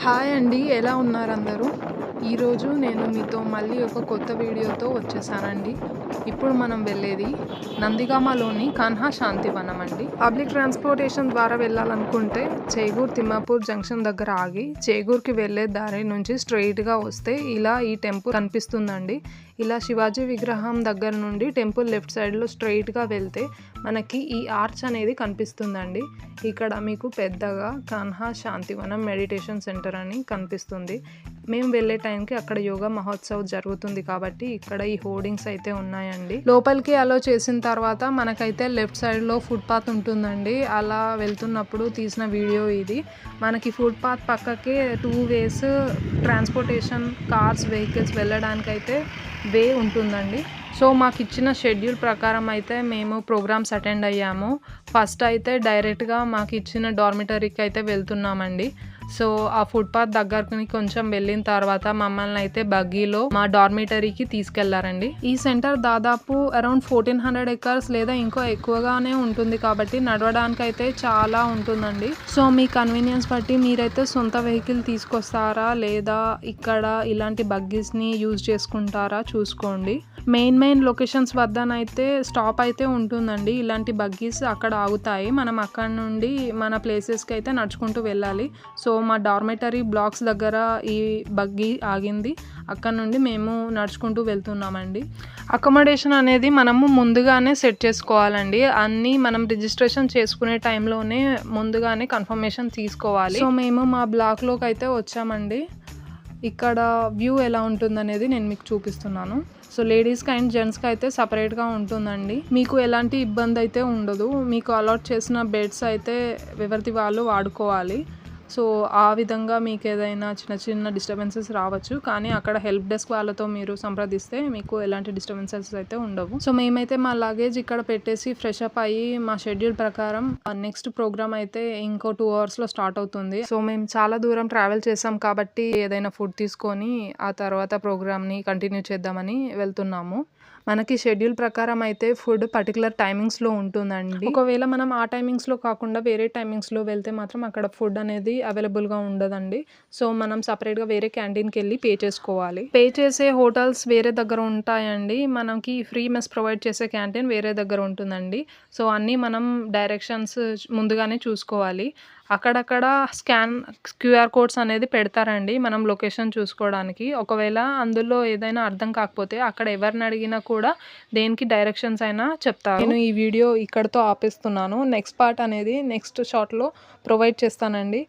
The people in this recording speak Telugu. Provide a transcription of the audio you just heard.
హాయ్ అండి. ఎలా ఉన్నారు అందరూ? ఈరోజు నేను మీతో మళ్ళీ ఒక కొత్త వీడియోతో వచ్చేసానండి. ఇప్పుడు మనం వెళ్ళేది నందిగామలోని కన్హా శాంతివనం అండి. పబ్లిక్ ట్రాన్స్‌పోర్టేషన్ ద్వారా వెళ్ళాలనుకుంటే చేగూర్ తిమ్మాపూర్ జంక్షన్ దగ్గర ఆగి చేగూర్‌కి వెళ్ళే దారి నుంచి స్ట్రెయిట్‌గా వస్తే ఇలా ఈ టెంపుల్ కనిపిస్తుందండి. ఇలా శివాజీ విగ్రహం దగ్గర నుండి టెంపుల్ లెఫ్ట్ సైడ్‌లో స్ట్రెయిట్‌గా వెళ్తే మనకి ఈ ఆర్చ్ అనేది కనిపిస్తుందండి. ఇక్కడ మీకు పెద్దగా కన్హా శాంతివనం మెడిటేషన్ సెంటర్ అని కనిపిస్తుంది. మేము వెళ్ళే టైంకి అక్కడ యోగా మహోత్సవ్ జరుగుతుంది కాబట్టి ఇక్కడ ఈ హోర్డింగ్స్ అయితే ఉన్నాయండి. లోపలికి అలో చేసిన తర్వాత మనకైతే లెఫ్ట్ సైడ్లో ఫుట్పాత్ ఉంటుందండి. అలా వెళ్తున్నప్పుడు తీసిన వీడియో ఇది. మనకి ఫుట్పాత్ పక్కకే 2 వేస్ ట్రాన్స్పోర్టేషన్ కార్స్ వెహికల్స్ వెళ్ళడానికైతే వే ఉంటుందండి. సో మాకు ఇచ్చిన షెడ్యూల్ ప్రకారం అయితే మేము ప్రోగ్రామ్స్ అటెండ్ అయ్యాము. ఫస్ట్ అయితే డైరెక్ట్గా మాకు ఇచ్చిన డార్మిటరీకి అయితే వెళ్తున్నామండి. సో ఆ ఫుట్పాత్ దగ్గరికి కొంచెం వెళ్ళిన తర్వాత మమ్మల్ని అయితే బగ్గీలో మా డార్మిటరీకి తీసుకెళ్లారండి. ఈ సెంటర్ దాదాపు అరౌండ్ 1400 ఎకర్స్ లేదా ఇంకో ఎక్కువగానే ఉంటుంది కాబట్టి నడవడానికి అయితే చాలా ఉంటుందండి. సో మీ కన్వీనియన్స్ బట్టి మీరైతే సొంత వెహికల్ తీసుకొస్తారా లేదా ఇక్కడ ఇలాంటి బగ్గీస్ని యూజ్ చేసుకుంటారా చూసుకోండి. మెయిన్ లొకేషన్స్ వద్దనైతే స్టాప్ అయితే ఉంటుందండి. ఇలాంటి బగ్గీస్ అక్కడ ఆగుతాయి. మనం అక్కడ నుండి మన ప్లేసెస్కి అయితే నడుచుకుంటూ వెళ్ళాలి. సో మా డార్మెటరీ బ్లాక్స్ దగ్గర ఈ బగ్గీ ఆగింది. అక్కడ నుండి మేము నడుచుకుంటూ వెళ్తున్నామండి. అకామిడేషన్ అనేది మనము ముందుగానే సెట్ చేసుకోవాలండి. అన్నీ మనం రిజిస్ట్రేషన్ చేసుకునే టైంలోనే ముందుగానే కన్ఫర్మేషన్ తీసుకోవాలి. సో మేము మా బ్లాక్లోకి అయితే వచ్చామండి. ఇక్కడ వ్యూ ఎలా ఉంటుందనేది నేను మీకు చూపిస్తున్నాను. సో లేడీస్కి అండ్ జెంట్స్కి అయితే సపరేట్గా ఉంటుందండి. మీకు ఎలాంటి ఇబ్బంది అయితే ఉండదు. మీకు అలాట్ చేసిన బెడ్స్ అయితే ఎవరిది వాళ్ళు వాడుకోవాలి. సో ఆ విధంగా మీకు ఏదైనా చిన్న డిస్టర్బెన్సెస్ రావచ్చు. కానీ అక్కడ హెల్ప్ డెస్క్ వాళ్ళతో మీరు సంప్రదిస్తే మీకు ఎలాంటి డిస్టర్బెన్సెస్ అయితే ఉండవు. సో మేమైతే మా లగేజ్ ఇక్కడ పెట్టేసి ఫ్రెష్ అప్ అయ్యి మా షెడ్యూల్ ప్రకారం నెక్స్ట్ ప్రోగ్రామ్ అయితే ఇంకో 2 అవర్స్లో స్టార్ట్ అవుతుంది. సో మేము చాలా దూరం ట్రావెల్ చేసాం కాబట్టి ఏదైనా ఫుడ్ తీసుకొని ఆ తర్వాత ప్రోగ్రామ్ని కంటిన్యూ చేద్దామని వెళ్తున్నాము. మనకి షెడ్యూల్ ప్రకారం అయితే ఫుడ్ పర్టికులర్ టైమింగ్స్లో ఉంటుందండి. ఒకవేళ మనం ఆ టైమింగ్స్లో కాకుండా వేరే టైమింగ్స్లో వెళ్తే మాత్రం అక్కడ ఫుడ్ అనేది అవైలబుల్గా ఉండదండి. సో మనం సపరేట్గా వేరే క్యాంటీన్కి వెళ్ళి పే చేసుకోవాలి. పే చేసే హోటల్స్ వేరే దగ్గర ఉంటాయండి. మనకి ఫ్రీ మెస్ ప్రొవైడ్ చేసే క్యాంటీన్ వేరే దగ్గర ఉంటుందండి. సో అన్నీ మనం డైరెక్షన్స్ ముందుగానే చూసుకోవాలి. అక్కడక్కడ క్యూఆర్ కోడ్స్ అనేది పెడతారండి మనం లొకేషన్ చూసుకోవడానికి. ఒకవేళ అందులో ఏదైనా అర్థం కాకపోతే అక్కడ ఎవరిని అడిగినా కూడా దేనికి డైరెక్షన్స్ అయినా చెప్తారు. నేను ఈ వీడియో ఇక్కడితో ఆపేస్తున్నాను. నెక్స్ట్ పార్ట్ అనేది నెక్స్ట్ షార్ట్లో ప్రొవైడ్ చేస్తానండి.